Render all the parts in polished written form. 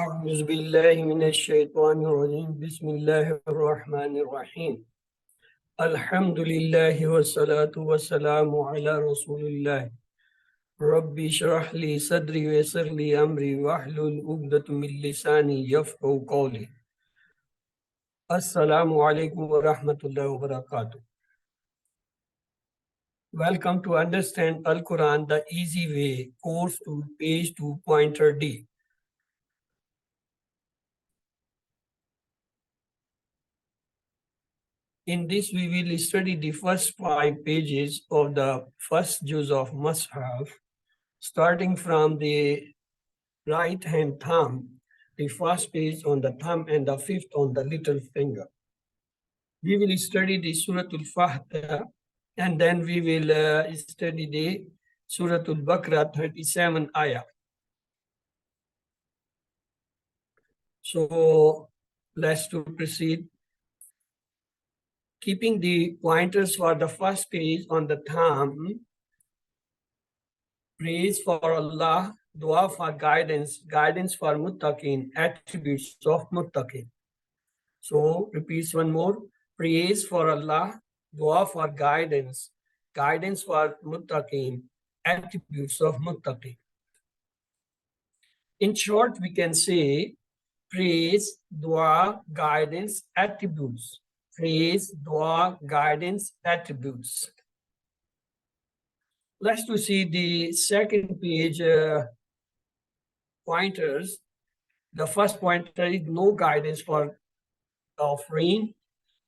أعوذ بالله من الشيطان الرجيم بسم الله الرحمن الرحيم الحمد لله والصلاة والسلام على رسول الله ربي اشرح لي صدري ويسر لي أمري واحلل عقدة من لساني يفقهوا قولي Assalamu alaikum wa rahmatullahi wa barakatuh. Welcome to Understand Al-Quran the Easy Way course to page 2 pointer D. In this, we will study the first 5 pages of the first juz of Mus'haf, starting from the right hand thumb, the first page on the thumb and the fifth on the little finger. We will study the Surah Al-Fatiha and then we will study the Surah Al-Baqarah 37 ayah. So let's proceed. Keeping the pointers for the first page on the thumb, praise for Allah, dua for guidance, guidance for muttaqin, attributes of muttaqin. So repeats one more, praise for Allah, dua for guidance, guidance for muttaqin, attributes of muttaqin. In short, we can say praise, dua, guidance, attributes. Praise, dua, guidance, attributes. Let's to see the second page pointers. The first pointer is no guidance for offering,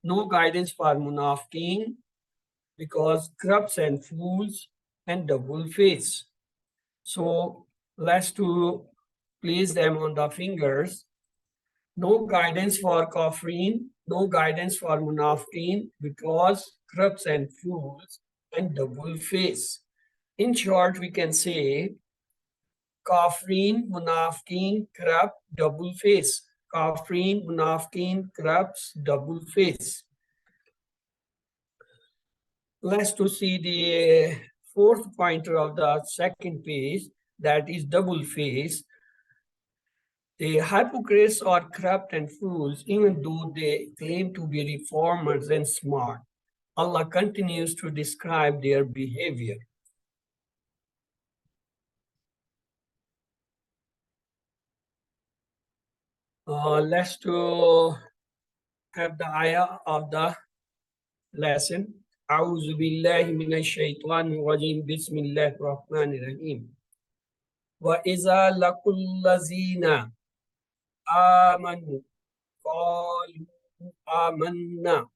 no guidance for munafiqeen, because corrupts and fools and double face. So let's to place them on the fingers. No guidance for kafirin, no guidance for munafiqeen, because corrupts and fools and double face. In short, we can say kafirin, munafiqeen, corrupt, double face. Kafirin, munafiqeen, corrupts, double face. Let's to see the fourth pointer of the second page, that is double face. The hypocrites are corrupt and fools, even though they claim to be reformers and smart. Allah continues to describe their behavior. Let's to have the ayah of the lesson. أعوذ بالله من الشيطان الرجيم بسم الله الرحمن الرحيم وإذا لقوا الذين آمنوا قالوا آمنا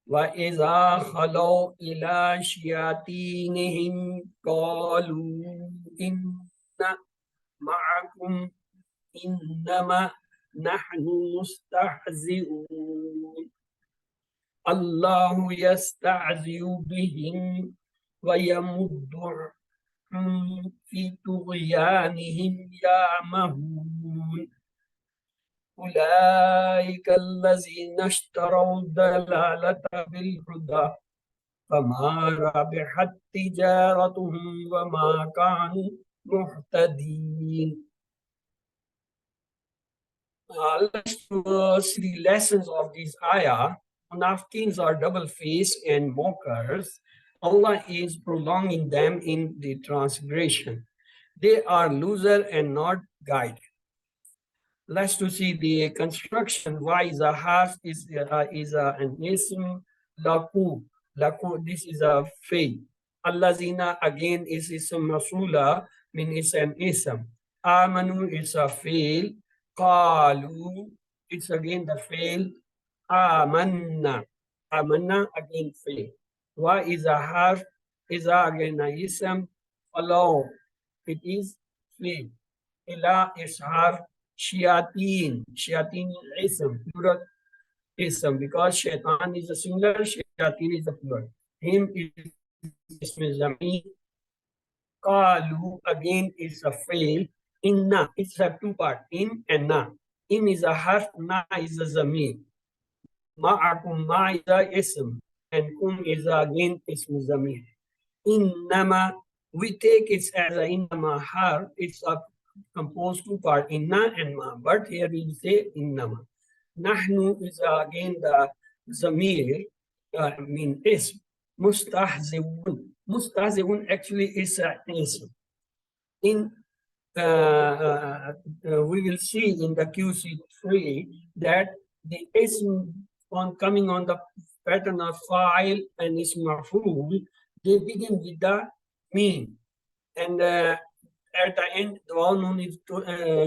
وإذا خلوا إلى شياطينهم قالوا إنا معكم إنما نحن مستهزئون الله يستهزئ بهم ويمدهم في طغيانهم يعمهون أولئك الذين اشتروا الضلالة بالهدى فما ربحت تجارتهم وما كانوا مهتدين. Let's see the lessons of this ayah. Munafiqeens are double-faced and mockers. Allah is prolonging them in the transgression. They are loser and not guided. Let's to see the construction. Why is a half is an ism laku. Laku, this is a fail. Allazina again is ism masula, mean it's an ism. Amanu is a fail. Qalu, it's again the fail. Amanna. Amanna again fail. Why is a half is again a ism. Follow. It is fail. Ila is half. Shayateen. Shayateen is ism, plural ism, because shaitan is a singular, shayateen is a plural. Him is ism zameen. Qalu again is a fail. Inna, it's have two parts, in and na. In is a harf, na is a zameen. Ma'akum, ma is a ism, and kum is again ism zameen. Innama, we take it as a innama harf, it's a composed two parts, inna and ma. But here we say innama. Nahnu is again the zamir, I mean ism. Mustahzi'un. Mustahzi'un actually is an ism. In we will see in the QC3 that the ism on coming on the pattern of file and ism maf'ul, they begin with the mean. And at the end, the one is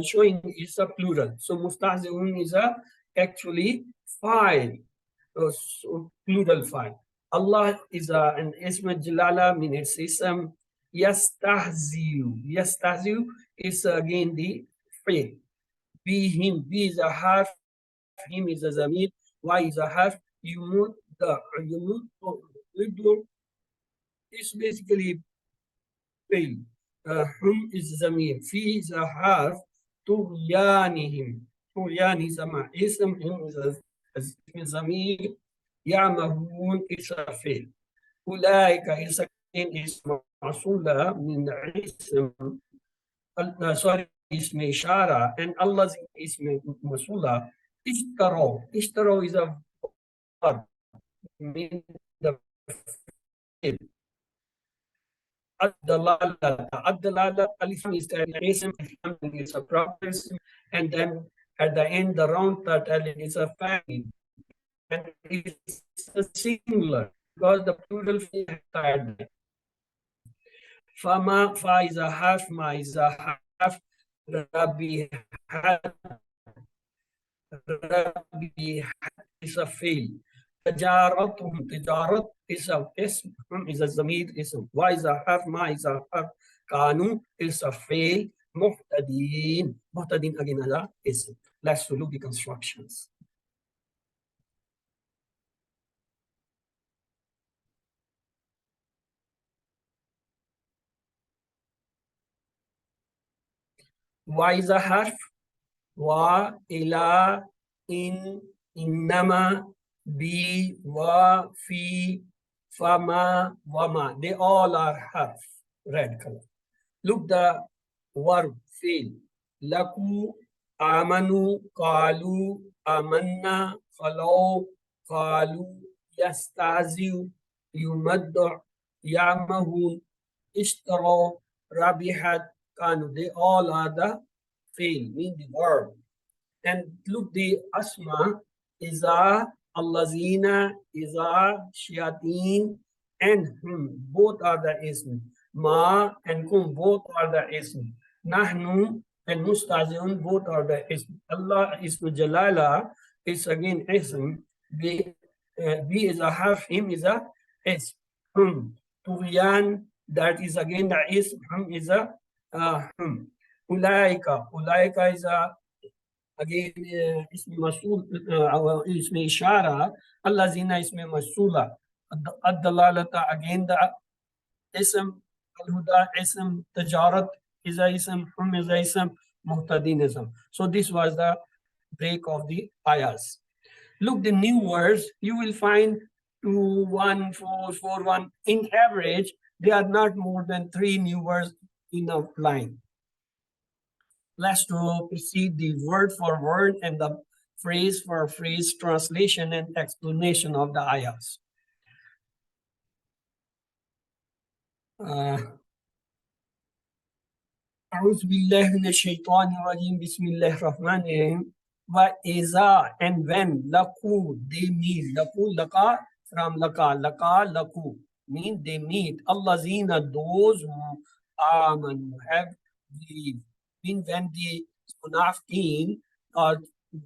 showing is a plural. So mustahzi'un is a actually file, so plural file. Allah is an ism jalala, means ism. Yastahziu. Yastahziu is again the fail. Be him. Be is a half. Him is a zamir. Y is a half. Yumud is basically fail. Hum is zamir. Fi is a half. Tughyanihim. Tughyan is a ma. Ism. Him is a zamir. Ya'mahun is a fail. Ulaika is again is Masula min ism, sorry, ism ishara, and Allah's ism Masula. Ishtaro is a verb, mean the field. Ad-dalala, alif is the ism, is a proper ism, and then at the end, the round turtle is a family. And it's a singular because the plural is tied. Fama, fa is a half, ma is a half, Rabbi had is a fail. Tajaratum, tijarat is a ism, is a zamir ism. Wa is a half, ma is a half, kanu is a fail. Muhtadin, muhtadin again is a ism. Let's look the constructions. Wa is a half, wa, ila, in, innama, bi, wa, fi, fama, wama. They all are half, red color. Look the verb, fail. Laku, amanu, qalu, amanna, khalaw, qalu, yastaziu, yumaddu, ya'mahun, ishtaraw, rabihat, kanu. They all are the fail, mean the verb. And look, the asma is a allazina, is a shayateen, and both are the ism. Ma and kum both are the ism. Nahnu and mustaziun both are the ism. Allah ism jalala is again ism. B is a half, him is a ism. Tughyan, that is again the ism. Is a Ulaika. Ulaika is a again ism masul, ism ishara. Allazina ism masula. Ad-dalalata again the ism. Al-huda ism. Tajarat is a ism. Is a ism. Muhtadinism. So this was the break of the ayahs. Look, the new words you will find 2, 1, 4, 4, 1. In average, there are not more than 3 new words in a line. Let's proceed the word for word and the phrase for phrase translation and explanation of the ayahs. أعوذ بالله من الشيطان الرجيم بسم الله الرحمن الرحيم. وإذا and when laku they meet, laku laka from laka laku mean they meet. Allazina those who have believed. Mean when the munafiqeen or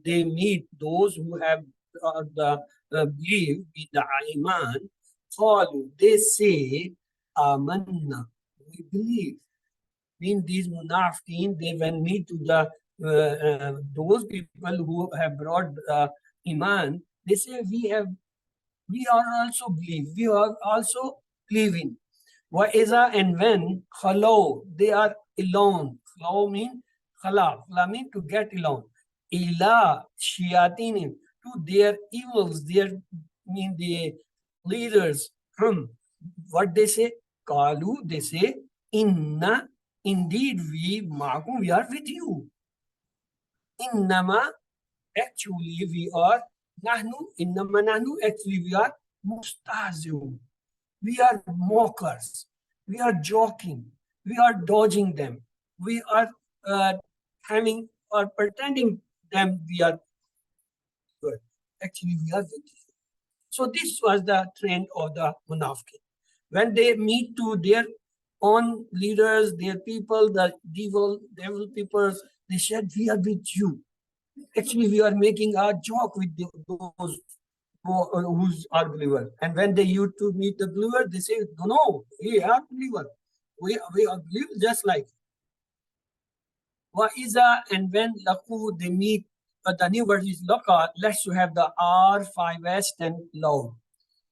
they meet those who have believe with the iman, qalu they say amanna, we believe. Mean these munafiqeen, they when meet to the those people who have brought iman, they say we are also believe, we are also believing. Wa iza and when khalaw, they are alone. Khalaw mean khala mean to get alone. Ila shayatinim, to their evils, their mean the leaders. What they say? Kalu, they say inna indeed we are with you. Innama, actually we are, nahnu, innama nahnu, actually we are mustahzi'un. We are mockers. We are joking. We are dodging them. We are uh, having or pretending them we are good. Actually, we are good. So this was the trend of the Munafiqin. When they meet to their own leaders, their people, the devil peoples, they said, "We are with you." Actually, we are making a joke with those who's are believer. And when they used to meet the believer, they say, "No, no, we are believer. We are believers just like." Wa iza, and when laku they meet, the new word is laka. Let's to have the R 5S and loud.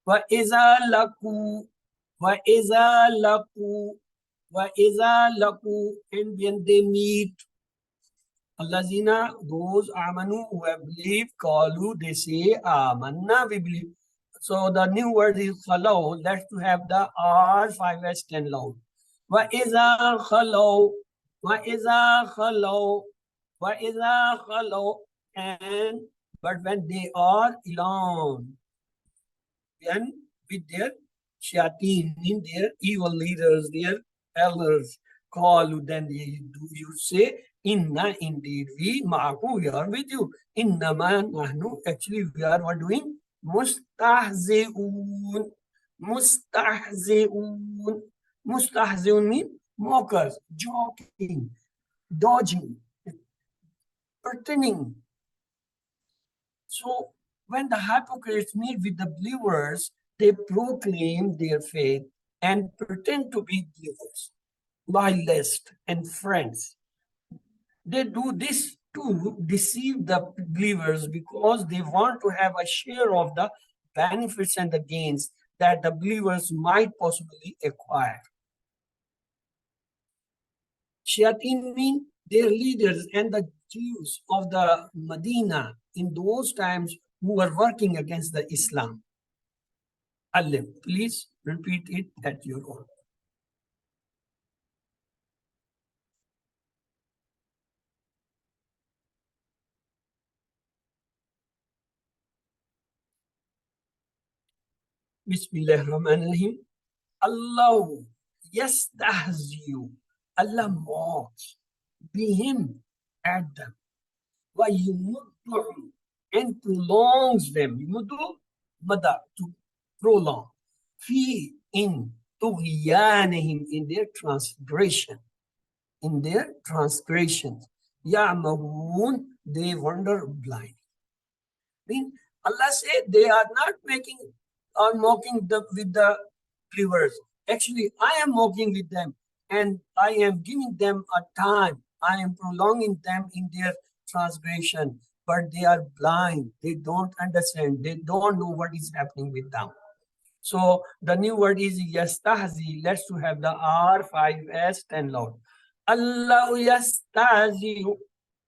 Wa iza laku, wa iza laku, wa iza laku, and when they meet Allazina, those amanu who have believed, kalu, they say, amanna, we believe. So the new word is khalau. Let's to have the R 5S 10 loud. Wa iza khalau, wa iza khalau, wa iza khalau, and but when they are alone, then with their shayateen, in their evil leaders, their elders, call, then you say, Inna, indeed, we, ma'akum, we are with you. Inna ma nahnu, actually, we are what doing? Mustahzi'un. Mustahzi'un. Mustahzi'un means mockers, joking, dodging, pretending. So when the hypocrites meet with the believers, they proclaim their faith and pretend to be believers, loyalists, and friends. They do this to deceive the believers because they want to have a share of the benefits and the gains that the believers might possibly acquire. Shayateen mean their leaders and the Jews of the Medina in those times who were working against the Islam. Alim, please repeat it at your own. Bismillahirrahmanirrahim. Allah yastahziyu. Allah mocks bihim at them. وَيُمُدُّهُمْ, and prolongs them. Yumudu, mada, to prolong. Fi, in tughyanihim, in their transgression. In their transgressions. Ya'mahun, they wander blind. Mean Allah said they are not making or mocking with the believers. Actually, I am mocking with them and I am giving them a time. I am prolonging them in their transgression, but they are blind. They don't understand. They don't know what is happening with them. So the new word is yastahzi. Let's to have the R5S 10 loud. Allah yastahzi.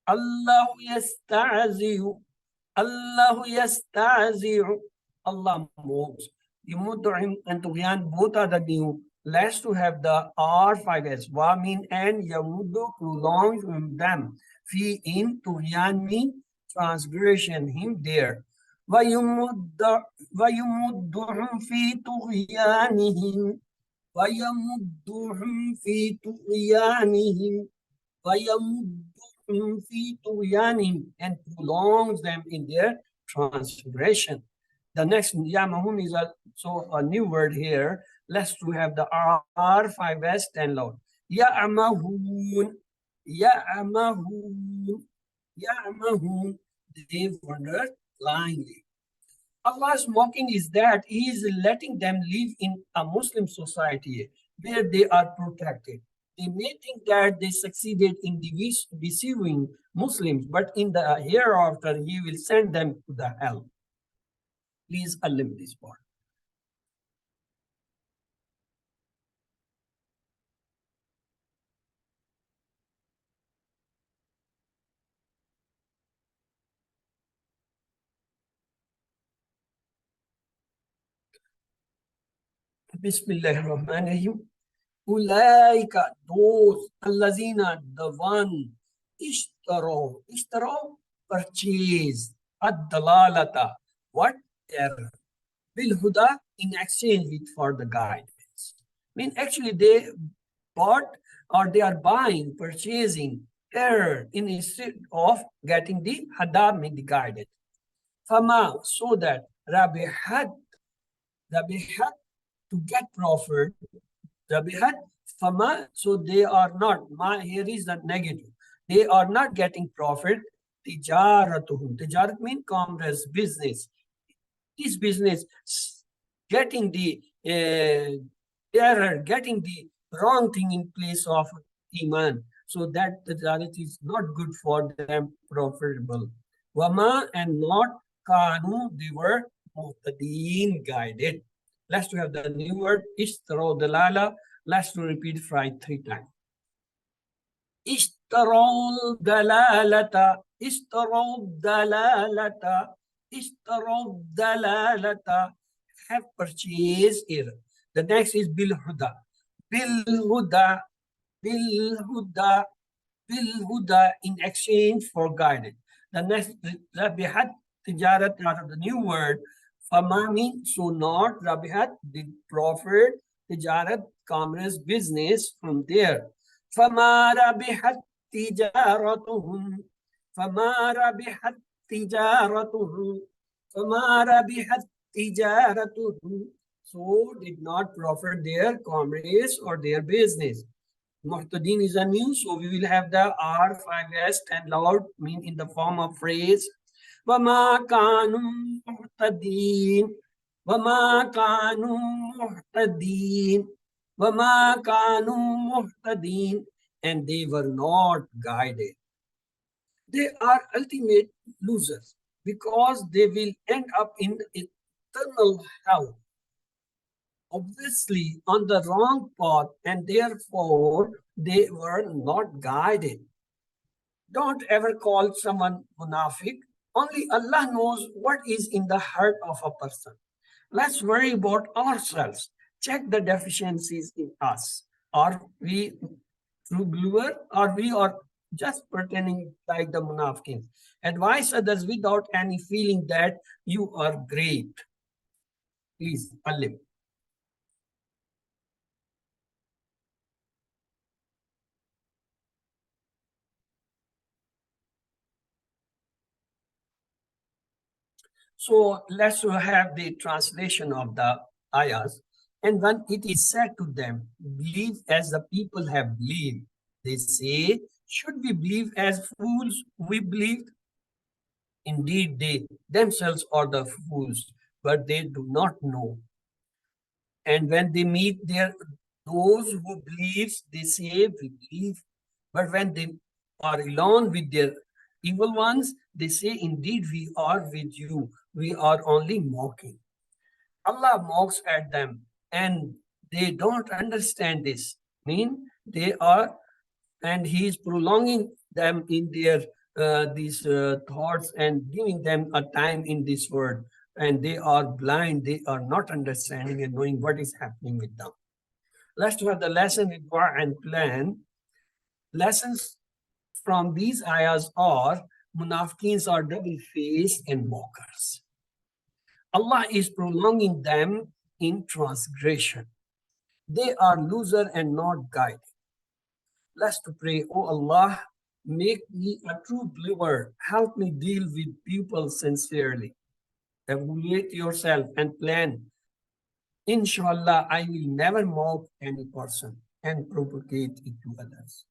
Allah yastahzi. Allah yasta'zi'u. Allah moves. Yumudu'im and Tughyan, both are the new. Let's to have the R5S. Wa mean and Yamudu prolongs them. Fi in Tughyan mean transgression, him there. وَيُمُدُّهُمْ فِي طُغْيَانِهِمْ وَيَمُدُّهُمْ فِي طُغْيَانِهِمْ and prolongs them in their transgression. The next Yamahun is also a new word here. Let's to have the R5S 10 loud. Ya'mahun, Ya'mahun, Ya'mahun. They wander blindly. Allah's mocking is that He is letting them live in a Muslim society where they are protected. They may think that they succeeded in deceiving Muslims, but in the hereafter, He will send them to the hell. Please alim this part. Bismillahirrahmanirrahim. Ulaika, those, allazina, the one, ishtaro, purchase, ad-dalalata, what error, bil huda, in exchange with for the guidance. I mean, actually, they bought or they are buying, purchasing error instead of getting the hada, mean the guidance. Fama, so that rabihat, to get profit, rabihat, fama, so they are not, ma here is the negative. They are not getting profit. Tijaratuhum. Tijarat means commerce, business. This business getting the error, getting the wrong thing in place of iman. So that the tijarat is not good for them, profitable. Wama, and not kanu, they were muhtadeen, guided. Let's to have the new word, ishtaro dalala. Let's to repeat right 3 times. اشتروا الدلالة اشتروا الدلالة اشتروا الدلالة have purchased it. The next is بالهدى بالهدى بالهدى بالهدى, in exchange for guidance. The next ربحت تجارة, out of the new word فما means so not ربحت, the profit, تجارة, commerce, business from there. فما ربحت تجارتهم فما ربحت تجارتهم فما ربحت تجارتهم, so did not profit their commerce or their business. Muhtadin is a new, so we will have the R5S and loud, mean in the form of phrase. وما كانوا مهتدين وما كانوا مهتدين وما كانوا مهتدين, and they were not guided. They are ultimate losers because they will end up in eternal hell, obviously on the wrong path, and therefore they were not guided. Don't ever call someone munafiq. Only Allah knows what is in the heart of a person. Let's worry about ourselves. Check the deficiencies in us. Are we true believer, or we are just pretending like the munafiqin? Advise others without any feeling that you are great. Please, Alim. So let's have the translation of the ayahs. And when it is said to them, believe as the people have believed, they say, should we believe as fools? We believed. Indeed, they themselves are the fools, but they do not know. And when they meet those who believes, they say, we believe. But when they are alone with their evil ones, they say, indeed, we are with you. We are only mocking. Allah mocks at them, and they don't understand this. Mean they are, and He is prolonging them in their these thoughts and giving them a time in this world. And they are blind, they are not understanding and knowing what is happening with them. Let's have the lesson in Dua and plan. Lessons from these ayahs are munafiqeens are double-faced and mockers. Allah is prolonging them in transgression. They are loser and not guided. Let's to pray, oh Allah, make me a true believer. Help me deal with people sincerely. Evaluate yourself and plan. Inshallah, I will never mock any person and propagate it to others.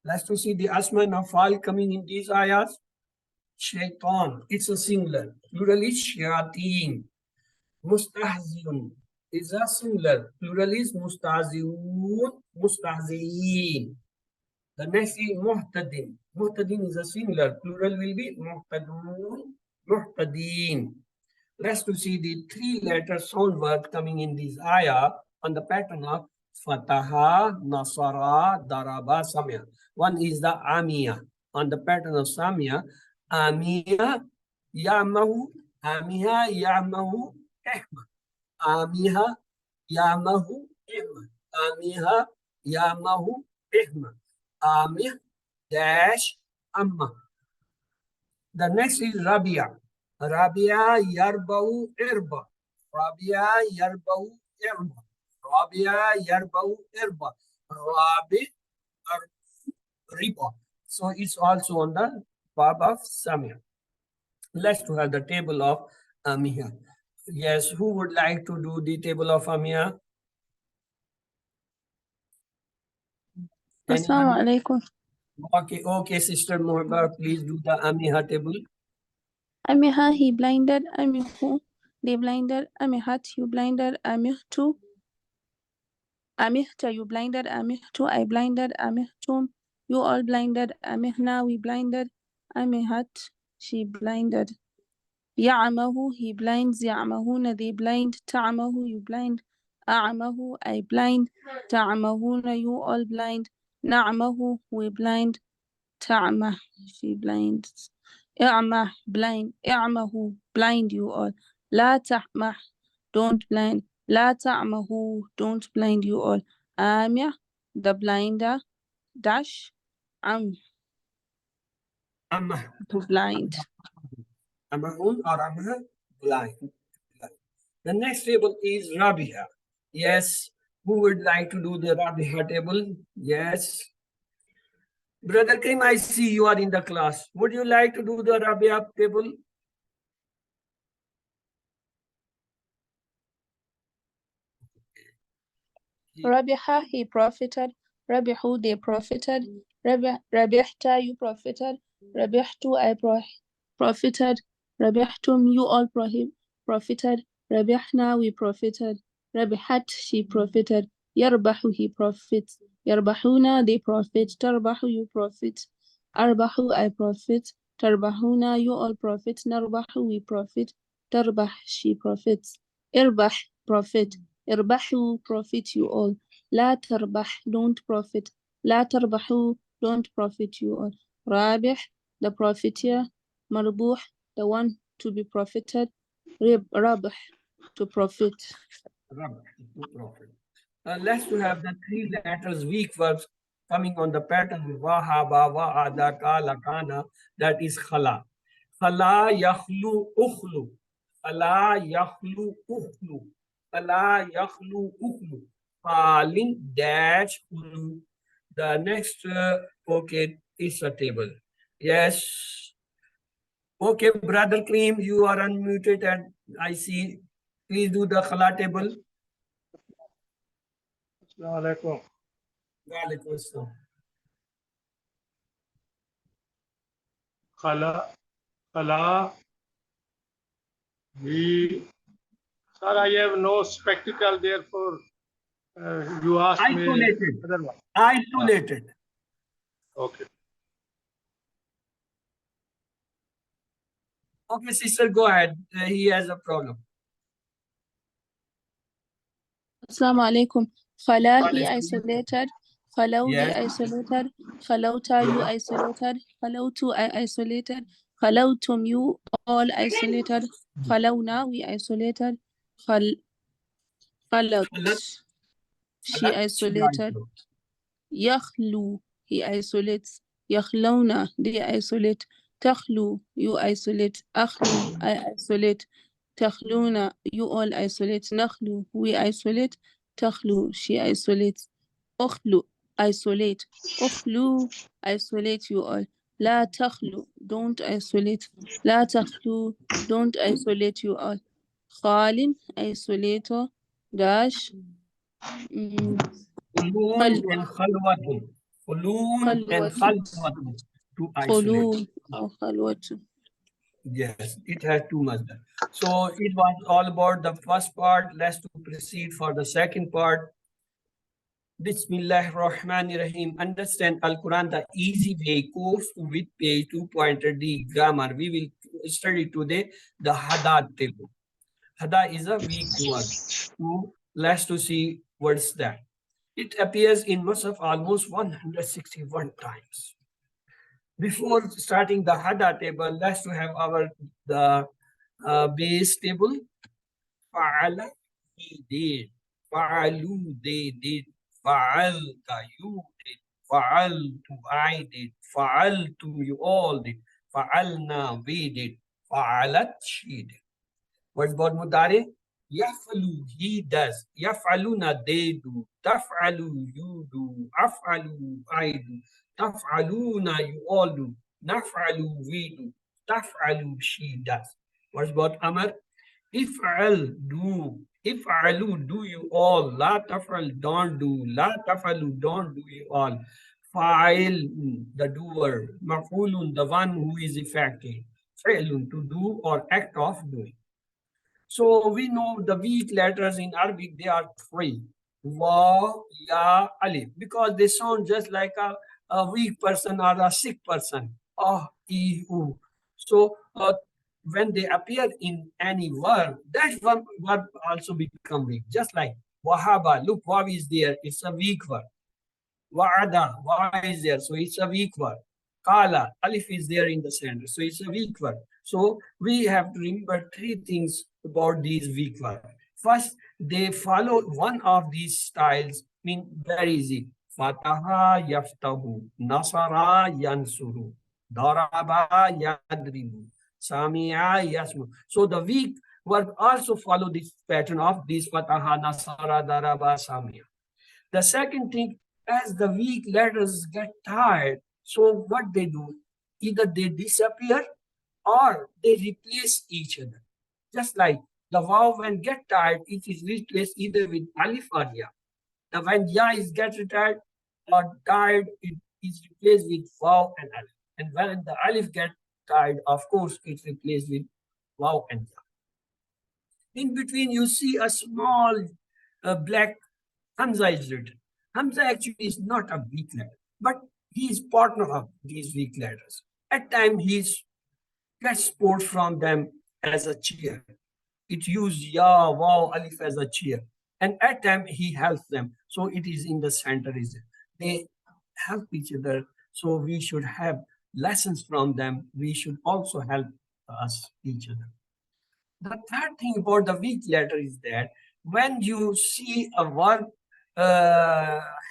Let's to see the asma and afal coming in these ayahs. Shaitan, it's a singular. Plural is shayateen. Mustahziyun is a singular. Plural is mustahziyun, mustahziyin. The next is muhtadin. Muhtadin is a singular. Plural will be muhtadun, muhtadin. Let's to see the 3-letter sound word coming in this ayah on the pattern of Fataha, Nasara, Daraba, Samya. One is the Amiya. On the pattern of Samya, Amiya, Yamahu, Amiha, Yamahu, Ehma. Amiha, Yamahu, Ehma. Amiha, Yamahu ihma. Amir dash amma. The next is Rabia. Rabia yarbau irba. Rabia yarbau irba. Rabia yarbau irba. Rabi riba. So it's also on the bab of Samir. Let's to have the table of Amia. Yes, who would like to do the table of Amia? Assalamu Anyone? alaikum. Okay, Sister Mohba, please do the Amiha table. Amiha, he blinded. Amihu, they blinded. Amihat, you blinded. Amihtu, Amihta, you blinded. Amihtu, I blinded. Amihtum, you all blinded. Amihna, we blinded. Amihat, she blinded. Ya'amahu, he blinds. Ya'amahuna, they blind. Ta'amahu, you blind. A'amahu, I blind. Ta'amahuna, you all blind. Na'amahu, we blind. Ta'amah, she blinds. I'mah, blind. I'mahu, blind you all. La ta'mah, don't blind. La ta'mahu, don't blind you all. Amya, the blinder. Dash, am, Amma. to blind. Amahun or Amma, blind. The next table is Rabia. Yes, who would like to do the Rabia table? Yes. Brother Kim, I see you are in the class. Would you like to do the Rabia table? Rabiha, he profited. Rabihu, they profited. Rabihta, you profited. Rabihtu, I profited. Rabihtum, you all profited. Rabihna, we profited. Rabihat, she profited. Yarbahu, he profits. Yarbahuna, they profit. Tarbahu, you profit. Arbahu, I profit. Tarbahuna, you all profit. Narbahu, we profit. Tarbah, she profits. Irbah, profit. Irbahu, profit you all. La tarbah, don't profit. La tarbahu, don't profit you all. Rabih, the profiteer. Marbuh, the one to be profited. Rabih, to profit. Rabia, to profit. Let's to have the three letters weak verbs coming on the pattern waha, bawa, ada, kala, kana, that is khala. Khala, yakhlu, ukhlu. Khala, yakhlu, ukhlu. Khala, yakhlu, ukhlu. Falin, dash, ulu. The next, okay, is a table. Yes. Okay, Brother Cream, you are unmuted and I see. Please do the khala table. Assalamu alaikum. Walaikum assalam. Khala, we, sir, I have no spectacle, therefore you asked me Isolated. otherwise. Isolated. Okay. Okay, sister, go ahead. He has a problem. Assalamu alaikum. Khala, he Walaikum isolated. Khalau, they Yes. isolated. Khalauta, you isolated. Khalautu, I isolated. Khalautum, you all isolated. Khalauna, we isolated. Khalat, Khalat, she she isolated. isolated. Yakhlu, he isolates. Yakhlauna, they isolate. Takhlu, you isolate. Akhlu, I isolate. Takhluna, you all isolate. Nakhlu, we isolate. Takhlu, she isolates. Ukhlu, isolate. Ukhlu, isolate you all. La takhlu, don't isolate. La takhlu, don't isolate you all. Khalin, isolator. Dash. Khulun Khal, and khalwatun. Khulun and khalwatu. khalwatun. To isolate. Khulu or khalwatu. Yes, it has two masdar. So it was all about the first part. Let's to proceed for the second part. Bismillah Rahman Rahim. Understand Al Quran the easy way. Course with page 2 D grammar. We will study today the Hadad table. Hada is a weak word. So let's to see what's that. It appears in Musaf almost 161 times. Before starting the Hada table, let's to have our the base table. Fa'ala, he did. Fa'alu, they did. Fa'alta, you did. Fa'altu, I did. Fa'altum, you all did. Fa'alna, we did. Fa'alat, she did. What's about mudare? Yaf'alu, he does. Yaf'aluna, they do. Taf'alu, you do. Af'alu, I do. Taf'aluna, you all do. Naf'alu, we do. Taf'alu, she does. What's about Amr? If'al, do. If'alu, do you all. La taf'al, don't do. La taf'alu, don't do you all. Fa'il, the doer. Maf'ulun, the one who is effective. Fi'lun, to do or act of doing. So we know the weak letters in Arabic, they are three. Wa, ya, alif. Because they sound just like a weak person or a sick person. Ah, I, u. So when they appear in any verb, that verb also become weak. Just like wahaba. Look, waw is there. It's a weak verb. Wa'ada, wa is there, so it's a weak word. Kala, alif is there in the center, so it's a weak word. So we have to remember three things about these weak words. First, they follow one of these styles, mean very easy. Fataha yaftahu, nasara yansuru, daraba yadribu, samia yasmu. So the weak word also follow this pattern of this fataha, nasara, daraba, samia. The second thing, as the weak letters get tired, so what they do, either they disappear or they replace each other. Just like the vav when get tired, it is replaced either with alif or ya. Now when ya is get retired or tired, it is replaced with vav and alif. And when the alif get tired, of course, it's replaced with vav and ya. In between, you see a small black Hamza is written. Hamza actually is not a weak letter, but he is partner of these weak letters. At times, he gets support from them as a chair. It uses ya, wow, alif as a chair. And at times, he helps them. So it is in the center. They help each other. So we should have lessons from them. We should also help us each other. The third thing about the weak letter is that when you see a word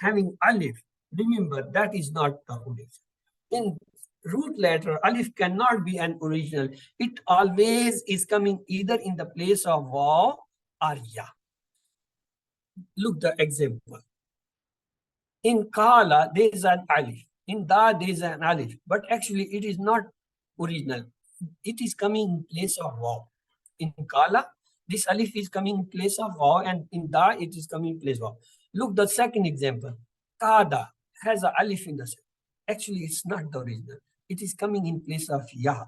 having alif, remember that is not the original. In root letter, alif cannot be an original. It always is coming either in the place of wa or ya. Look the example. In kala, there is an alif. In da, there is an alif. But actually, it is not original. It is coming in place of wa. In kala, this alif is coming in place of vav, and in da, it is coming in place of vav. Look, the second example. Kada has a alif in the center. Actually, it's not the original. It is coming in place of ya.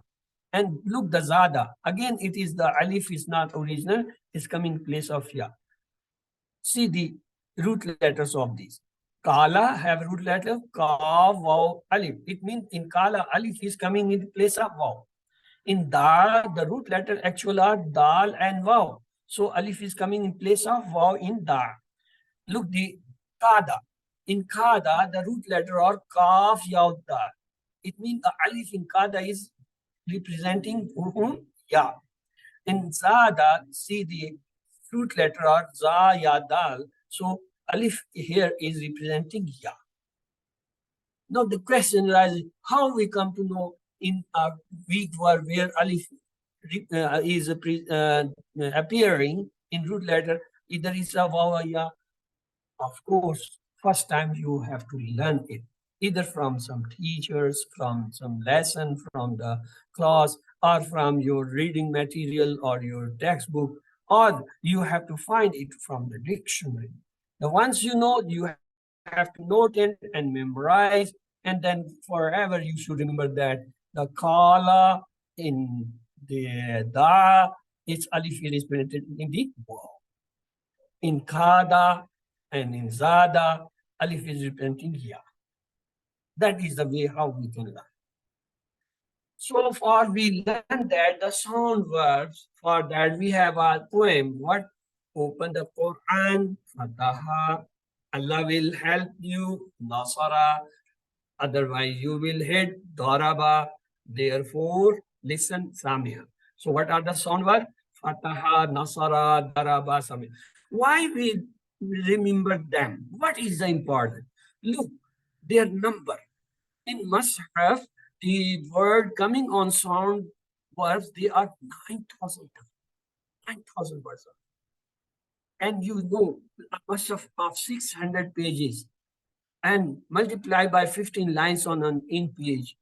And look, the zada. Again, it is the alif is not original. It's coming in place of ya. See the root letters of these. Kala have root letter ka, vav, alif. It means in kala, alif is coming in place of vav. In dal, the root letter actual are dal and vav. So alif is coming in place of vav in dal. Look the kada. In kada, the root letter are kaf yaud dal. It means the alif in kada is representing ya. In zada, see the root letter are za ya dal. So alif here is representing ya. Now the question arises, how we come to know in a weak word where alif is appearing in root letter, either is a vav or ya. Of course, first time you have to learn it, either from some teachers, from some lesson, from the class, or from your reading material or your textbook, or you have to find it from the dictionary. Now, once you know, you have to note it and memorize, and then forever you should remember that the kala in the da, its alif is printed in the vav. In kada and in zada, alif is representing ya. That is the way how we can learn. So far we learned that the sound verbs, for that we have a poem. What? Open the Quran, Fataha, Allah will help you, Nasara, otherwise you will hit Daraba. Therefore, listen, Samia. So what are the sound verbs? Fataha, Nasara, Daraba, Samia. Why we remember them? What is the important? Look, their number. In Mus'haf, the word coming on sound verbs, they are 9,000. 9,000 words. And you know, a Mus'haf of 600 pages and multiply by 15 lines on an in page,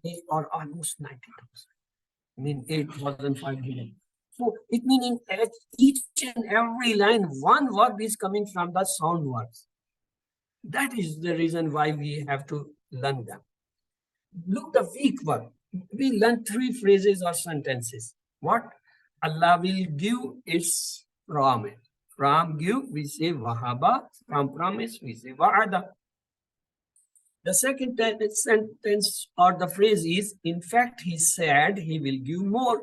they are almost 90,000. I mean, 8,500. So it means in each and every line, one verb is coming from the sound verbs. That is the reason why we have to learn them. Look, the weak verb. We learn 3 phrases or sentences. What? Allah will give its promise. From give, we say wahaba. From promise, we say wa'ada. The second sentence or the phrase is, in fact, he said he will give more.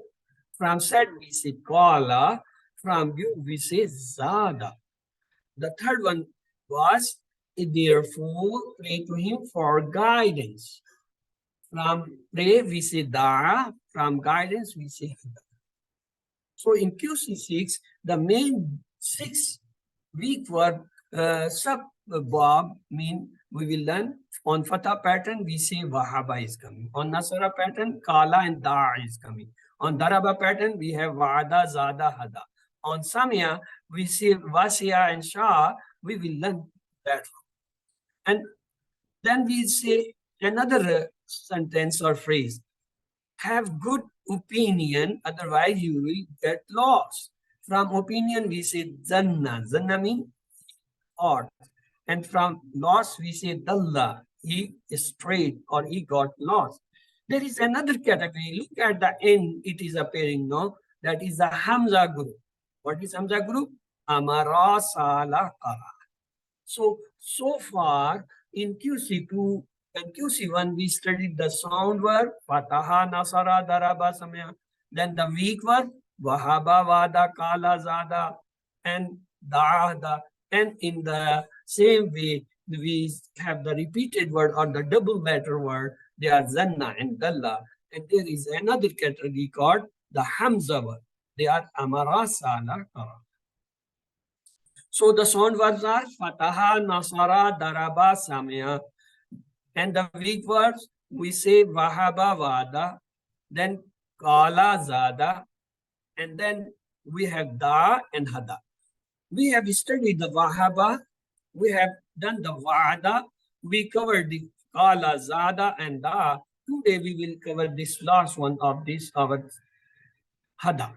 From said, we say qala. From give, we say zada. The third one was, therefore, pray to him for guidance. From pray, we say da'a. From guidance, we say hida. So in QC6, the main 6 weak verb sub-verb mean we will learn. On fatah pattern, we say wahaba is coming. On nasara pattern, kala and da'a is coming. On daraba pattern, we have wa'ada, zada, hada. On samia, we say wasiya and shah. We will learn that. And then we say another sentence or phrase. Have good opinion, otherwise you will get lost. From opinion, we say zanna. Zanna means odd. And from loss, we say dalla. He is straight or he got lost. There is another category. Look at the end, it is appearing, no? That is the Hamza group. What is Hamza group? Amara, Sallah, Qara. So far in QC2 and QC1, we studied the sound word, Fataha, Nasara, Daraba, Samya. Then the weak word, Wahaba, Wada, Kala, Zada, and Da'ada. And in the same way, we have the repeated word or the double letter word. They are Zanna and Dalla. And there is another category called the Hamza word. They are Amara, Sala, Qara. So the sound words are Fataha, Nasara, Daraba, Samya. And the weak words, we say Wahaba, Wada, then Kala, Zada, and then we have Da and Hada. We have studied the Wahaba, we have done the Wada, we covered the Kala, Zada, and Da. Today we will cover this last one of this, our Hada.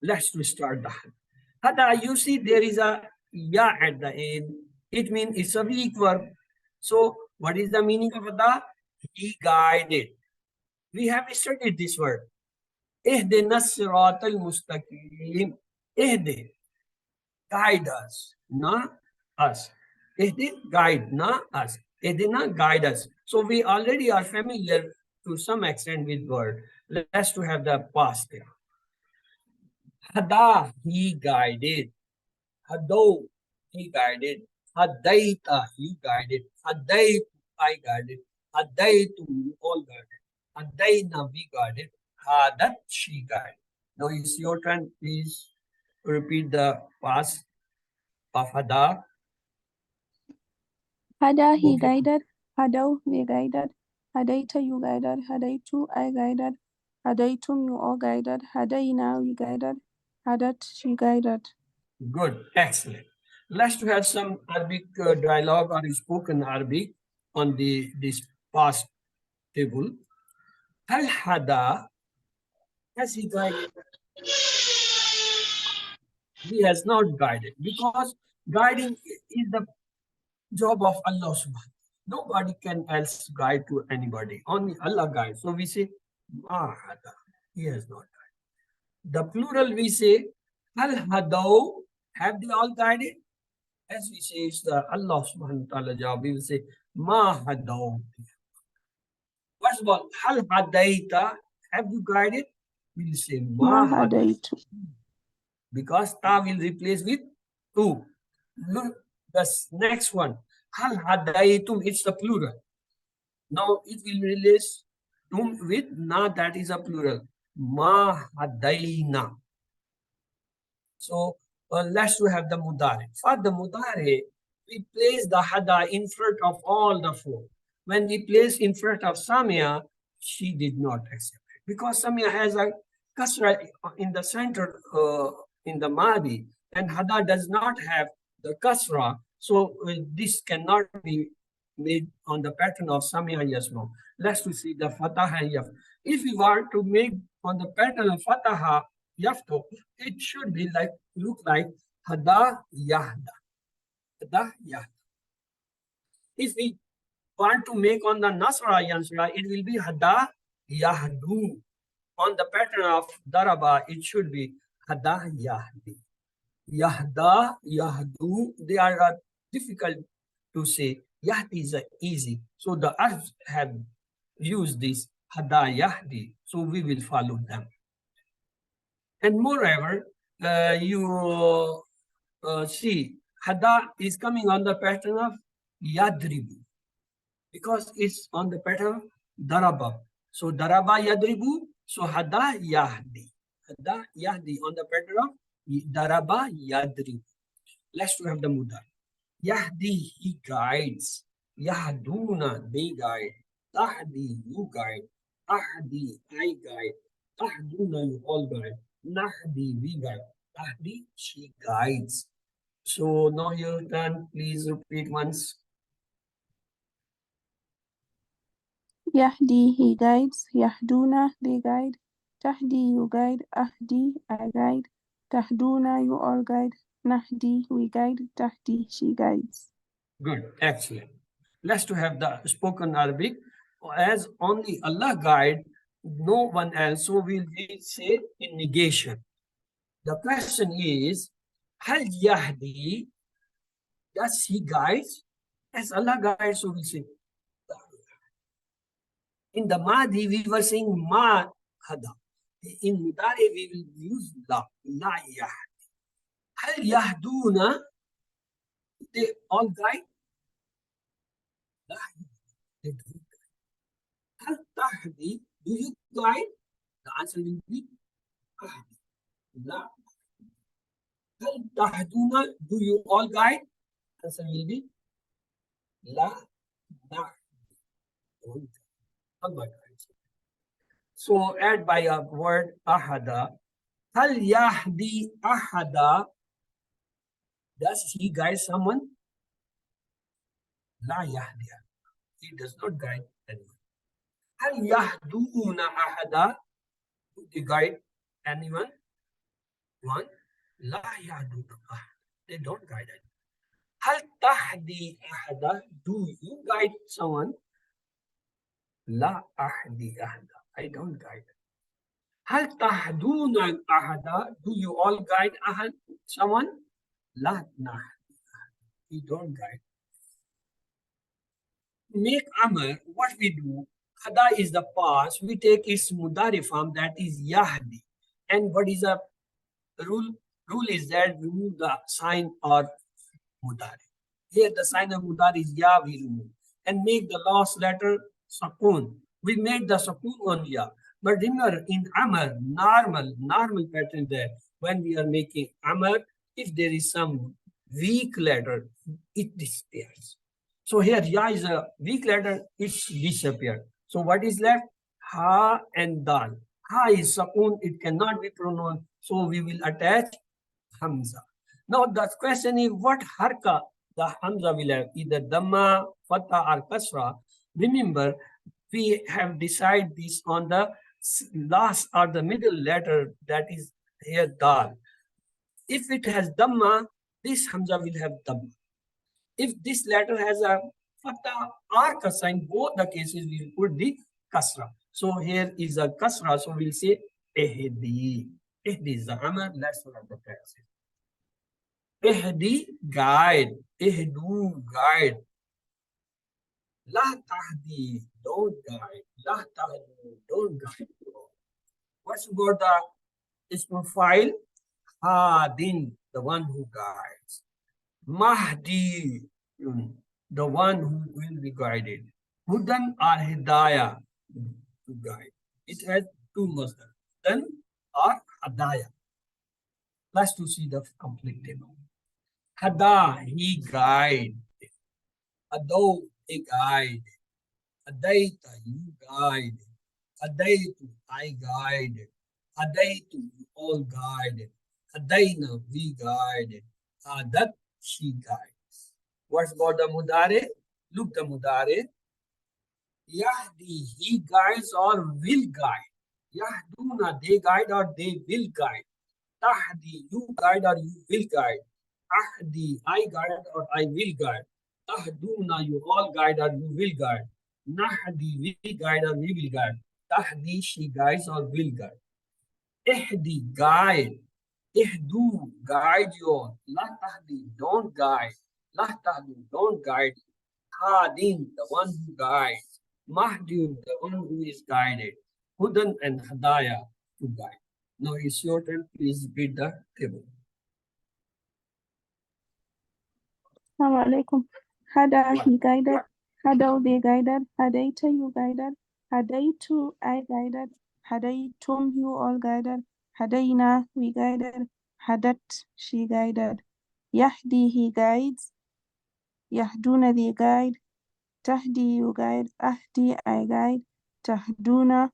Let's start the Hada. Hada, you see there is a Ya at the end. It means it's a weak verb. So what is the meaning of Hada? He guided. We have studied this word. Ihdina siratal mustaqim. Ihdi. Guide us, not us. Ihdi, guide, not us. Ihdina, guide us. So we already are familiar to some extent with word. Let's to have the past there. Hada, he guided. Hado, he guided. Hadaita, you guided. Hadaitu, I guided. Hadaitu, you all guided. Hadaina, we guided. Hadat, she guided. Now it's your turn. Please repeat the past of Hada. Hada, he Okay. guided. Hadaw, we guided. Hadaita, you guided. Hadaitu, I guided. Hadaitum, you all guided. Hadaina, we guided. Hadat, she guided. Good, excellent. Let's to have some Arabic dialogue or spoken Arabic on this past table. Hal Hada, has he guided? He has not guided because guiding is the job of Allah subhanahu. Nobody can else guide to anybody. Only Allah guides. So we say, Ma Hada. He has not guided. The plural we say, Hal Hadaw, have they all guided? As we say, it's the Allah subhanahu wa ta'ala job. We will say, Ma Hadaw. First of all, Hal Hadaita, have you guided? We will say, Ma Hadaw. Mahadaitu. Because ta will replace with tu. Look, the next one. Hal hadaitum, it's the plural. Now it will replace tum with na, that is a plural. Ma hadaina. So let's have the mudare. For the mudare, we place the hada in front of all the four. When we place in front of Samia, she did not accept it because Samia has a kasra in the center in the madi, and hada does not have the kasra. So this cannot be made on the pattern of Samia Yasmo. Let's to see the Fataha and Yaf. If we want to make on the pattern of Fataha Yafto, it should be like look like Hada Yahda. Hada Yahda. If we want to make on the Nasra Yansra, it will be Hada Yahdu. On the pattern of Daraba, it should be Hada Yahdi. Yahda, Yahdu, they are difficult to say. Yahdi is easy. So the Arabs have used this Hada Yahdi. So we will follow them. And moreover, you see, Hada is coming on the pattern of Yadribu because it's on the pattern of Daraba. So Daraba Yadribu, so Hada Yahdi. Hada Yahdi on the pattern of Daraba Yadribu. Let's have the Mudar. Yahdi, he guides. Yahduna, they guide. Tahdi, you guide. Ahdi, I guide. Tahduna, you all guide. Nahdi, we guide. Tahdi, she guides. So now your turn, please repeat once. Yahdi, he guides. Yahduna, they guide. Tahdi, you guide. Ahdi, I guide. Tahduna, you all guide. Nahdi, we guide. Tahdi, she guides. Good, excellent. Let's to have the spoken Arabic. As only Allah guide, no one else. So we'll say in negation. The question is, Hal Yahdi, does he guides? As Allah guides, so we say. In the Madi, we were saying Ma Hada. In Mudari, we will use La Yahdi. Hal Yahduna, they all guide? La, they don't guide. Hal Tahdi, do you guide? The answer will be Ahdi. La. Hal Tahduna, do you all guide? The answer will be La. Don't. So add by a word ahada. Hal yahdi ahada. Does he guide someone? La yahdi. He does not guide anyone. Hal yahduna ahada. Do they guide anyone? One. La yahduna ahada. They don't guide anyone. Hal tahdi ahada. Do you guide someone? La ahdi ahada. I don't guide. Hal tahduna ahada. Do you all guide ahad someone? La nahdi. We don't guide. Make amr, what we do, hada is the past, we take its mudari form, that is yahdi. And what is the rule? Rule is that remove the sign or mudari. Here the sign of mudari is ya, we remove. And make the last letter sakun. We made the sakun on ya. But remember, in amr, normal pattern there, when we are making amr, if there is some weak letter, it disappears. So here ya is a weak letter, it disappears. So what is left? Ha and dal. Ha is sakun, it cannot be pronounced. So we will attach hamza. Now the question is, what harka the hamza will have? Either dhamma, fatha or kasra. Remember, we have decided this on the last or the middle letter, that is here dal. If it has dhamma, this hamza will have dhamma. If this letter has a fatha or kasra, in both the cases we will put the kasra. So here is a kasra, so we'll say ehdi. Ehdi is the amr. Let's look at the text. Ehdi, guide. Ehdu, guide. La tahdi, don't guide. La tahdu, don't guide. What's about the ism file? Hadin, the one who guides. Mahdi, the one who will be guided. Hudan or Hidayah, to guide. It has two masdar. Hudan or Hadaya. Let's to see the complete table. Hada, he guide. Ado, they guide. Adaita, you guide. Adaitu, I guide. Adaitu, you all guide. Adaina, we guide. Adat, she guides. What's about the mudare? Look the mudare. Yahdi, he guides or will guide. Yahduna, they guide or they will guide. Tahdi, you guide or you will guide. Ahdi, I guide or I will guide. Tahduna, you all guide or you will guide. Nahdi, we guide or we will guide. Tahdi, she guides or will guide. Ihdi, guide. Ihdu, guide you all. La tahdi, don't guide. La tahdu, don't guide. Hadin, the one who guides. Mahdun, the one who is guided. Hudan and Hadaya, to guide. Now it's your turn. Please read the table. Assalamu alaikum. Hada, he guided. Hadaw, they guided. Hadaita, you guided. Hadaitu, I guided. Hadaitum, you all guided. Hadaina, we guided. Hadat, she guided. Yahdi, he guides. Yahduna, they guide. Tahdi, you guide. Ahdi, I guide. Tahduna,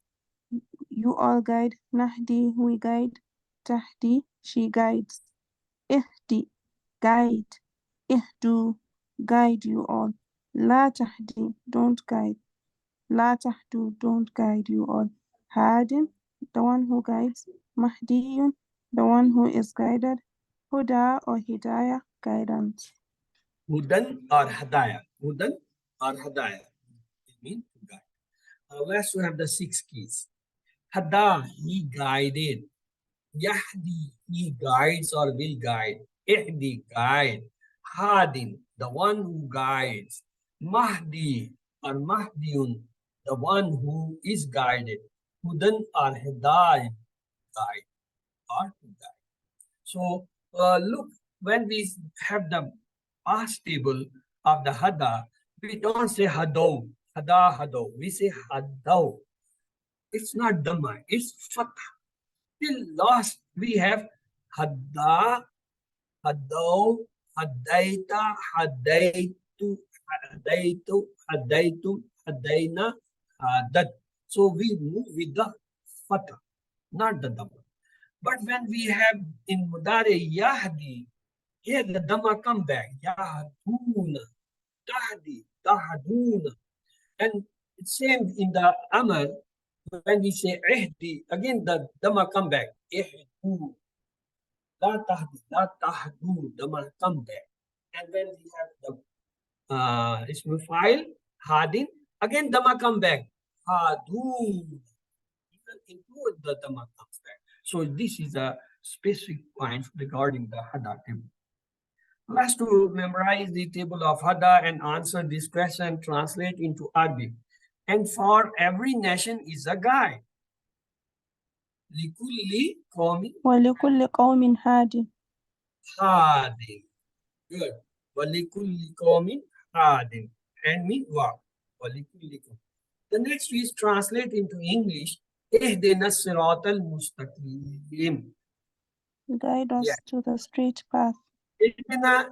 you all guide. Nahdi, we guide. Tahdi, she guides. Ihdi, guide. Ihdu, guide you all. La tahdi, don't guide. La tahdu, don't guide you all. Hadin, the one who guides. Mahdiyun, the one who is guided. Huda or hidayah, guidance. Hudan or Hadaya. Hudan or Hadaya. It means to guide. Let's have the 6 keys. Hada, he guided. Yahdi, he guides or will guide. Ihdi, guide. Hadin, the one who guides. Mahdi or Mahdiyun, the one who is guided. Hudan or Hidayah, guide or to guide. So look, when we have the past table of the Hada, we don't say Hadaw, Hada, Hadaw. We say Hadaw. It's not Dhamma, it's Fatah. Till last, we have Hadda, Hadaw, Hadaita, Hadaitu, Hadaitu, Hadaitu, Hadaina, Hadat. So we move with the Fatah, not the Dhamma. But when we have in Mudare Yahdi, here the Dhamma come back. Yahduna, Tahdi, Tahduna. And it's same in the Amr, when we say Ihdi, again the Dhamma come back. Ihdu, La Tahdi, La Tahdu, Dhamma come back. And when we have the Ismul File, Hadin, again Dhamma come back. Hadu, even into the Dhamma comes back. So this is a specific point regarding the Hada table. Let's to memorize the table of Hada and answer this question, translate into Arabic. And for every nation is a guide. Likulli qawmin ولكل قوم هاد. hadin. Good. Walikulli qawmin hadin. And mean wow. Walikulli qawmin. The next is translate into English. Ihdina siratal mustaqim. Guide us Yeah. to the straight path. Ihdina,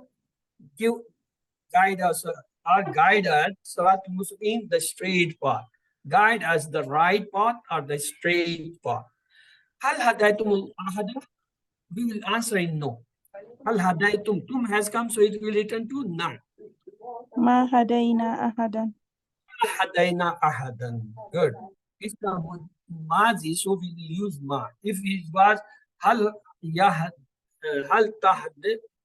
guide us or guide us sirat mustaqim, the straight path. Guide us the right path or the straight path. Hal hadaitum ahada? We will answer in no. Hal hadaitum, tum has come, so it will return to na. ما هدينا أحدا. Hadaina ahadan. Good. It's the mazi, so we will use ma. If it was hal yah hal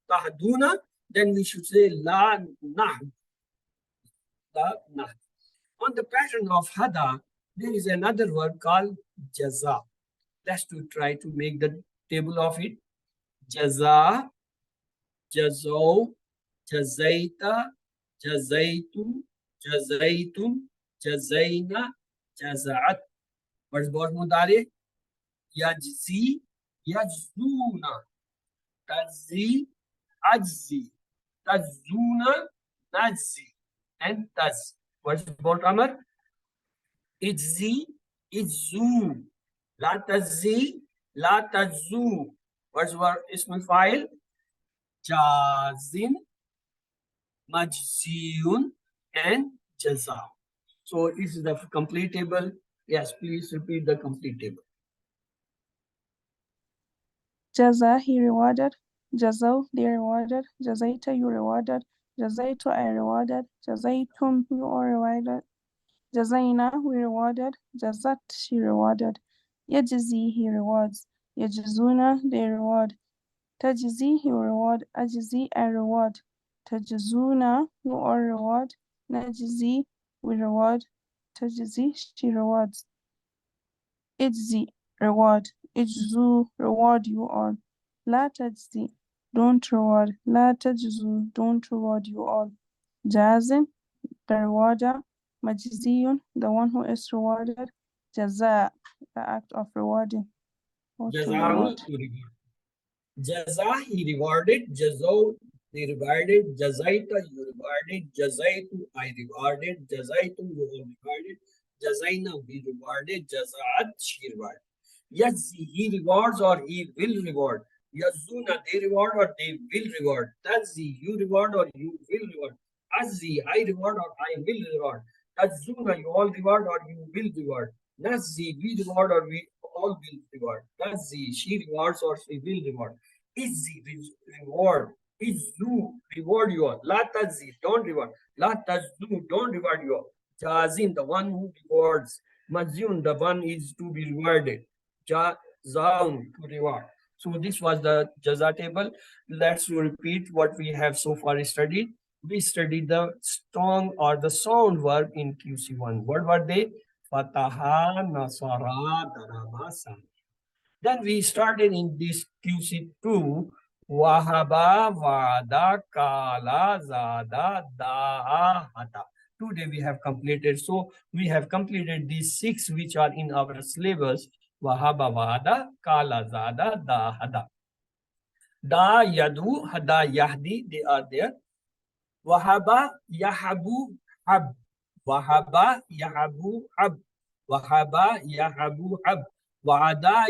tahduna, then we should say la nah. La nah. On the pattern of hada, there is another word called jaza. Let's to try to make the table of it. Jaza, jazo, jazaita, jazaitu, jazaitum, jazaina, jazaat. What's about mudare? Yajzi, yajzuna, tazi, ajzi, tazuna, najzi, and taz. What's about Amar? Ijzi, ijzu, la tazi, la tazu, What's our ism file? Jazin, majziyun, and jaza. So this is the complete table. Yes, please repeat the complete table. Jaza, he rewarded. Jazaw, they rewarded. Jazaita, you rewarded. Jazaitu, I rewarded. Jazaitum, you are rewarded. Jazaina, we rewarded. Jazat, she rewarded. Yajzi, he rewards. Yajzuna, they reward. Tajzi, he reward. Ajzi, I reward. Tajzuna, you are reward. Najzi, we reward. Tajzi, she rewards. Ijzi, reward. Ijzu, reward you all. La tajzi, don't reward. La tajzu, don't reward you all. Jazin, the rewarder. Majziyun, the one who is rewarded. Jaza, the act of rewarding or to Jazahu, reward. to reward. Jaza, he rewarded. Jazo, they rewarded. Jazaita, you rewarded. Jazaitu, I rewarded. Jazaitu, you all rewarded. Jazaina, we rewarded. Jazaat, she rewarded. Yazzi, he rewards or he will reward. Yazuna, they reward or they will reward. Tazzi, you reward or you will reward. Azzi, I reward or I will reward. Tazuna, you all reward or you will reward. Nazzi, we reward or we all will reward. Tazzi, she rewards or she will reward. Izzi, reward. Izzu, reward you all. La tazzi, don't reward. La tazzu, don't reward you all. Jazin, the one who rewards. Mazun, the one is to be rewarded. Jazaun, to reward. So this was the jaza table. Let's repeat what we have so far studied. We studied the strong or the sound verb in QC1. What were they? Fataha, Nasara, Daraba, Sami. Then we started in this QC2. Wahaba, Vada, Kala, Zada, Daha, Hada. Today we have completed. So we have completed these 6 which are in our syllabus. Wahaba, Vada, Kala, Zada, Da, Hada. Da, Yadu, Hada, Yahdi, they are there. Wahaba, Yahabu, Hab. Wahaba, Yahabu, Hab. Wahaba, Yahabu, Hab. Wa'ada,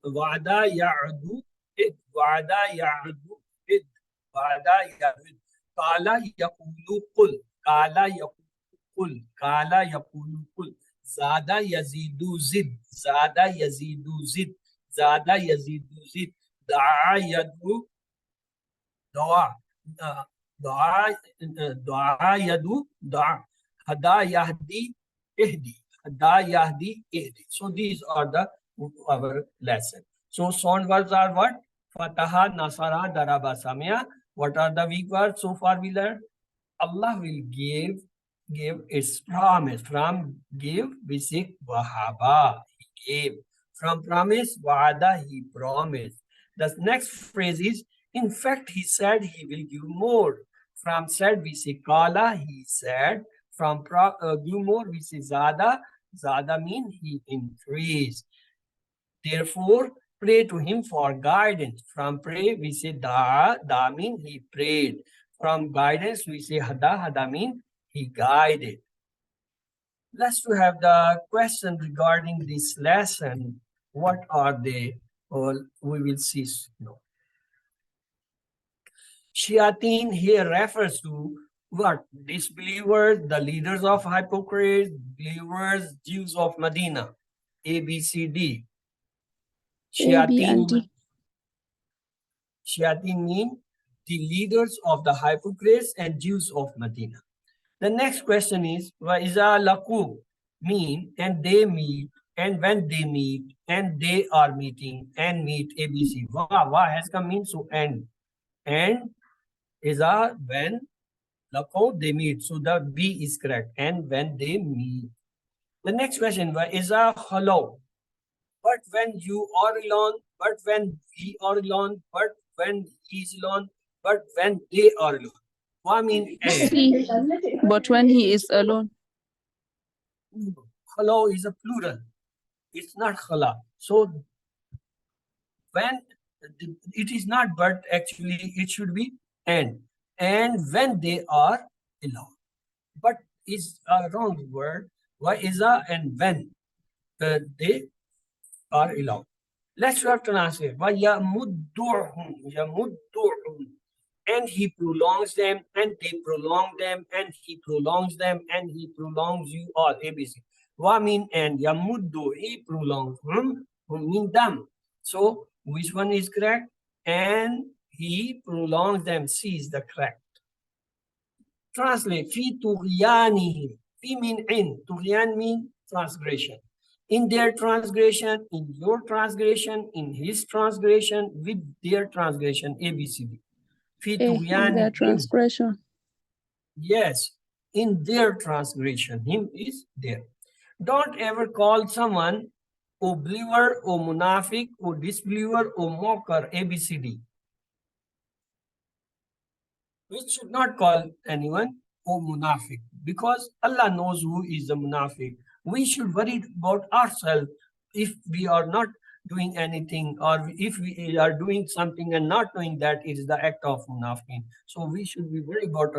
Wa'ada, Ya'adu, Id. Wa'ada, Ya'adu, Id. Wa'ada, Ya'ud. Kala, Yakulu, Kul. Kala, Yakulu, Kul. Kala, Yakulu, Kul. Zada, Yazidu, Zid. Zada, Yazidu, Zid. Zada, Yazidu, Zid. Da'a, Yadu, Dua. Dua, Yadu, Dua. Hada, Yahdi, Ihdi. Hada, Yahdi, Ihdi. So these are the our lesson. So sound verbs are what? Fataha, Nasara, Daraba, Samia. What are the weak words so far we learned? Allah will give its promise. From give, we say Wahaba, he gave. From promise, Wa'ada, he promised. The next phrase is, in fact, he said he will give more. From said, we say Kala, he said. From give more, we say Zada. Zada means he increased. Therefore, pray to him for guidance. From pray, we say Da. Da means he prayed. From guidance, we say Hada. Hada means he guided. Let's to have the question regarding this lesson. What are they? Well, we will see. No. Shayateen here refers to what? Disbelievers, the leaders of hypocrites, believers, Jews of Medina. A, B, C, D. A, B, and D. Shayateen mean the leaders of the hypocrites and Jews of Medina. The next question is, Wa'iza laku mean and they meet, and when they meet, and they are meeting, and meet ABC. Wa has come mean so and. And Iza when laku they meet. So the B is correct. And when they meet. The next question, Wa'iza hello. But when you are alone, but when we are alone, but when he is alone, but when they are alone. What mean and? C. But when he is alone. Hello is a plural. It's not khala. So when it is not, but actually it should be and. And when they are alone. But is a wrong word. Why is a and when they are alone. Let's try to translate. وَيَمُدُّعْهُمْ يَمُدُّعْهُمْ. And he prolongs them, and they prolong them, and he prolongs them, and he prolongs you all. ABC. Wa mean and yamuddu, he prolongs whom mean them. So which one is correct? And he prolongs them. C is the correct. Translate. Fi tughyanihim. Fi mean in. Tughyan mean transgression. In their transgression, in your transgression, in his transgression, with their transgression. ABCD. Fi A, in their tughyanihim. transgression. Yes, in their transgression. Him is there. Don't ever call someone a believer or munafiq or disbeliever or mocker. ABCD. We should not call anyone a munafiq because Allah knows who is the munafiq. We should worry about ourselves if we are not doing anything, or if we are doing something and not knowing that it is the act of munafiq. So we should be worried about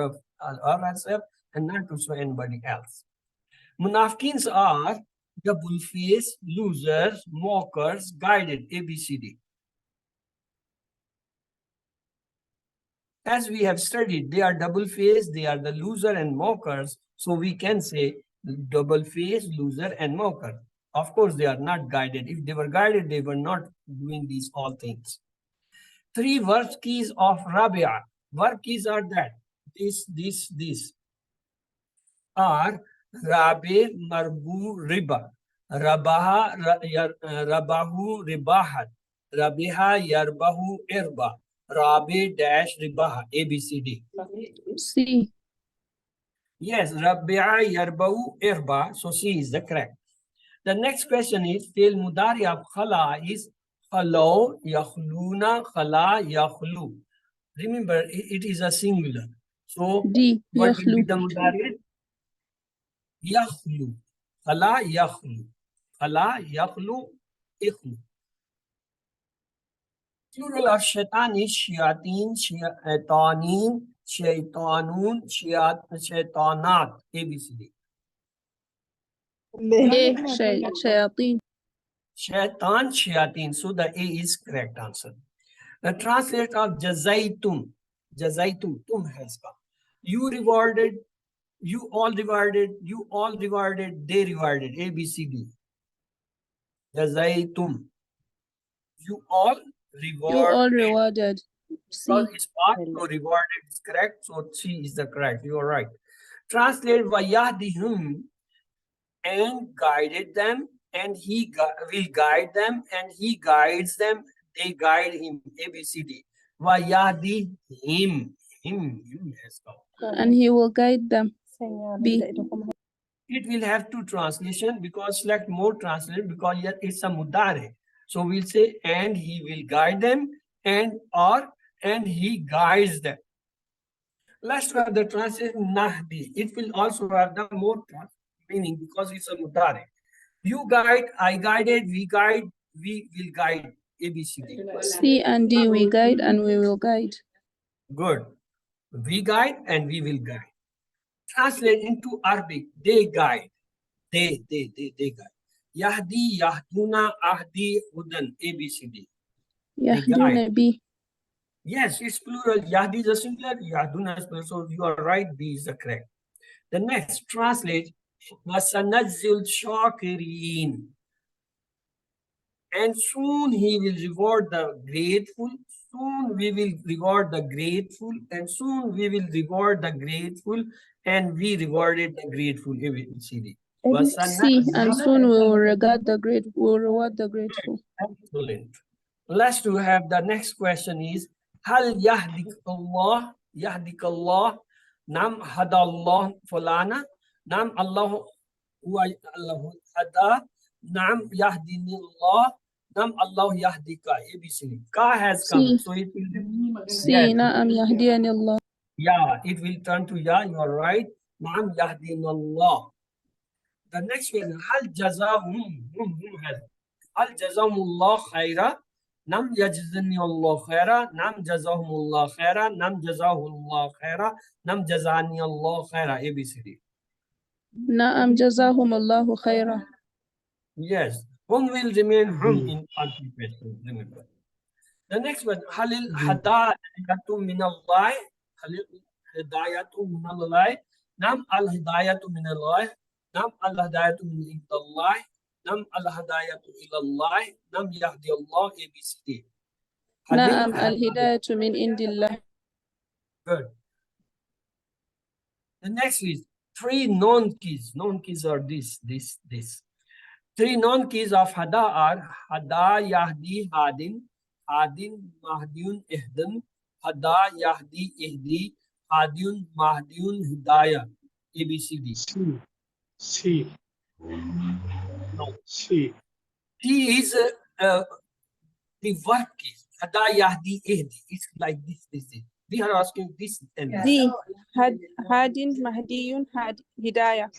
ourselves and not to show anybody else. Munafiqins are double-faced, losers, mockers, guided. ABCD. As we have studied, they are double-faced, they are the loser and mockers. So we can say double-faced, loser, and mocker. Of course, they are not guided. If they were guided, they were not doing these all things. 3 verb keys of Rabia. Verb keys are that. This are Rabi, Marbu, Riba. Rabaha, Rabahu, Ribahat. Rabiha, Yarbahu, Irba. Rabi dash Ribaha. ABCD. C. Yes, Rabi'a, Yarbahu, Irba. So C is the correct. The next question is, Fail Mudari of Khala is Khalo, Yakhluna, Khala, Yakhlu. Remember, it is a singular. So D. what will be Yakhlu. the Mudari? Yakhlu. Khala, Yakhlu. Khala, Yakhlu, Ikhlu. Plural of shaitan is shayateen, shaitanin, shaitanun, shaitanat. ABCD. A. Shayateen. Shaitan, shayateen. So the A is correct answer. The translate of jazaitum. Jazaitum, tum has come. You rewarded, you all rewarded, you all rewarded, they rewarded. ABCD. Jazaitum. You all reward. You all rewarded. C. Because it's part, so rewarded is correct. So C is the correct. You are right. Translate vayahdihum, and guided them, and he will guide them, and he guides them. They guide him. ABCD. Vayahdihim. Him has come. And he will guide them. B. It will have 2 translation because select more translation because here it's a mudare. So we'll say and he will guide them and he guides them. Let's have the translation nahdi. It will also have the more meaning because it's a mudare. You guide, I guided, we guide, we will guide. ABCD. C and D. We guide and we will guide. Good. We guide and we will guide. Translate into Arabic. They guide. They guide. Yahdi, Yahduna, Ahdi, Hudan. ABCD. Yahduna. B. Yes, it's plural. Yahdi is a singular, Yahduna is plural. So you are right. B is the correct. The next translate. Wasanadzil shakirin. And soon he will reward the grateful. Soon we will reward the grateful. And soon we will reward the grateful. And we rewarded the grateful. ABCD. C. And soon we will regard the grateful. Will reward the grateful. Excellent. Let's do have the next question is Hal yahdik Allah Nam hadallah fulana Nam Allah hada Nam yahdini Allah Nam Allah yahdika. ABCD. Ka has come. C. So it will be C. yes. Na'am yahdiyani Allah. Yeah, it will turn to ya. You are right. Nam yahdini Allah. The next one, Hal jazahum has Hal jazahumullah khaira Nam yajzani Allah khaira Nam jazahumullah khaira Nam jazahullah khaira Nam jazani Allah khaira. ABCD. Na'am jazahum Allahu khaira. Yes. Hum will remain hum in continuation, remember. The next one, Halil Hadayatu Minallah. Halil Hadayatu Minallah. Nam al Hidayatu Minallah. Nam al Hadayatu min Allah. Nam al Hadayatu ilallah. Nam Yahdi Allah ABCD. Halil نعم الهداية من عند الله. Good. The next is three non-keys. Non-keys are this. Three non-keys of Hada are Hada Yahdi Hadin, Hadin Mahdiyun Ihdin, Hada Yahdi Ihdi, Hadiyun Mahdiyun Hidayah. ABCD. C. No. C. T is the verb keys. Hada Yahdi Ihdi. It's like this. We are asking this and this. D. Hadin Mahdiyun Hidayah.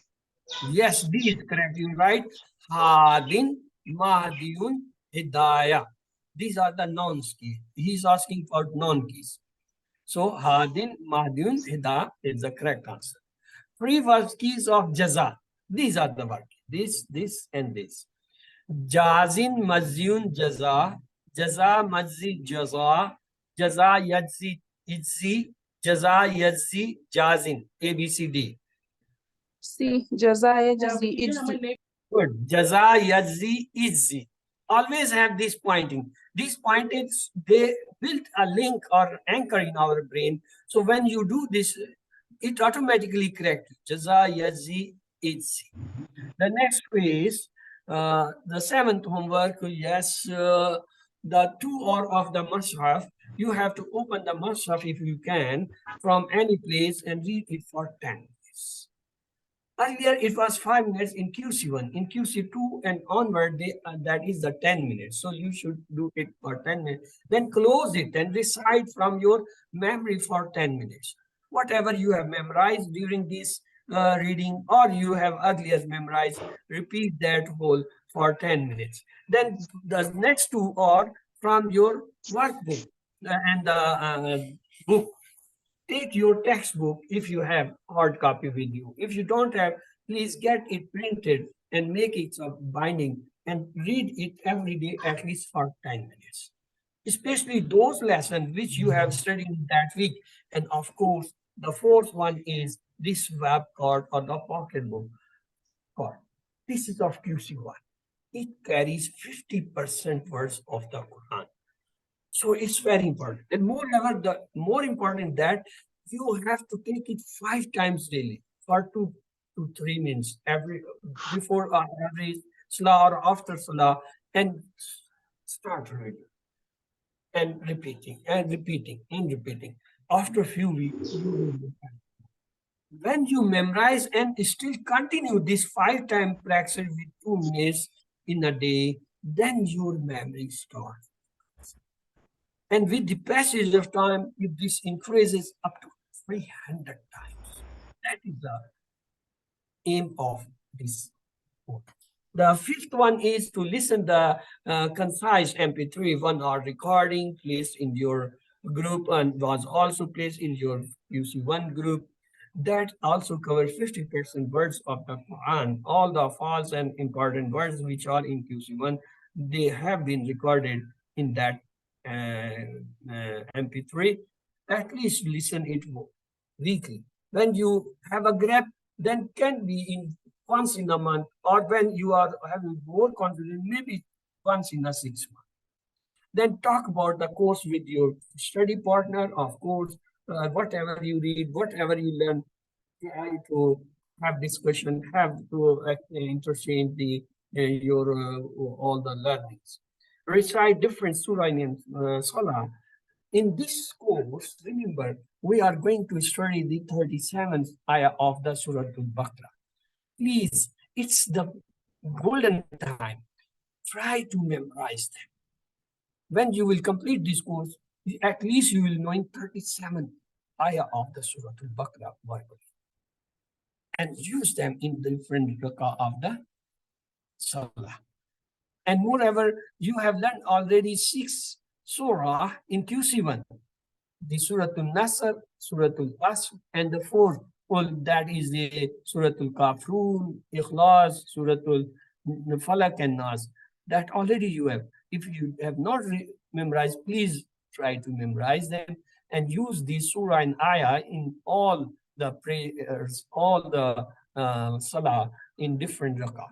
Yes, D is correct. You're right. Hadin, Mahdiyun, Hidayah. These are the non-keys. He's asking for non-keys. So Hadin, Mahdiyun, Hidayah is the correct answer. Three verb keys of Jaza. These are the verb keys. This, and this. Jazin, Maziyun, Jaza. Jaza, Mazzi, Jaza. Jaza, Yadzi, Idzi. Jaza, Yadzi, Jazin. A, B, C, D. C. Jazaya Jazi Ijzi. Good. Jaza, Yadzi, Idzi. Always have this pointing. These pointings, they build a link or anchor in our brain. So when you do this, it automatically corrects. Jaza, Yadzi, Idzi. The next is the seventh homework. Yes, the 2 hour of the Mus'haf. You have to open the Mus'haf if you can from any place and read it for 10 minutes. Earlier, it was 5 minutes in QC1. In QC2 and onward, that is the 10 minutes. So you should do it for 10 minutes. Then close it and recite from your memory for 10 minutes. Whatever you have memorized during this reading or you have earlier memorized, repeat that whole for 10 minutes. Then the next 2 are from your workbook and the book. Take your textbook if you have hard copy with you. If you don't have, please get it printed and make it a binding and read it every day at least for 10 minutes. Especially those lessons which you have studied that week. And of course, the fourth one is this web card or the pocket book card. This is of QC1. It carries 50% words of the Quran. So it's very important. And moreover, the more important that you have to take it 5 times daily for 2 to 3 minutes before every salah or after salah, and start reading and repeating and repeating and repeating. After a few weeks, you will when you memorize and still continue this 5 time practice with 2 minutes in a day, then your memory starts. And with the passage of time, if this increases up to 300 times, that is the aim of this book. The fifth one is to listen the concise MP3 1 hour recording placed in your group and was also placed in your UC1 group. That also covers 50% words of the Quran. All the false and important words which are in QC1, they have been recorded in that MP3. At least listen it weekly. When you have a gap, then can be in once in a month, or when you are having more confidence, maybe once in a 6 months. Then talk about the course with your study partner, of course, whatever you read, whatever you learn, try to have discussion, have to interchange your all the learnings. Recite different surah in Sallah. In this course, remember, we are going to study the 37th ayah of the Surah Al-Baqarah. Please, it's the golden time. Try to memorize them. When you will complete this course, at least you will know 37 ayah of the Surah Al-Baqarah Bible. And use them in different rakah of the Salah. And moreover, you have learned already 6 surah in QC1. The Surah Al-Nasr, Surah Al-Asr, and the 4th, that is the Surah Al-Kafrun, Ikhlas, Surah Al-Falaq and Nas. that already you have. If you have not memorized, please try to memorize them and use these surah and ayah in all the prayers, all the salah in different rakah.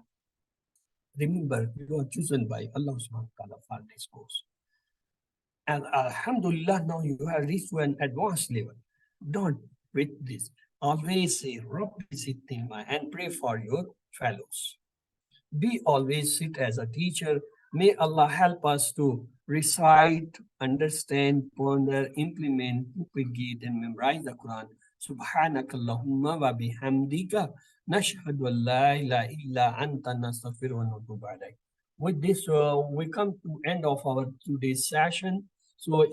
Remember, you are chosen by Allah subhanahu wa ta'ala for this course. And Alhamdulillah, now you have reached to an advanced level. Don't quit this. Always say, Rabbi Sittima, and pray for your fellows. Be always sit as a teacher. May Allah help us to recite, understand, ponder, implement, propagate, and memorize the Quran. Subhanakallahumma wa bihamdika nashhadu an la ilaha illa anta nastaghfiruka wa natubu ilayk. With this, we come to end of our today's session. So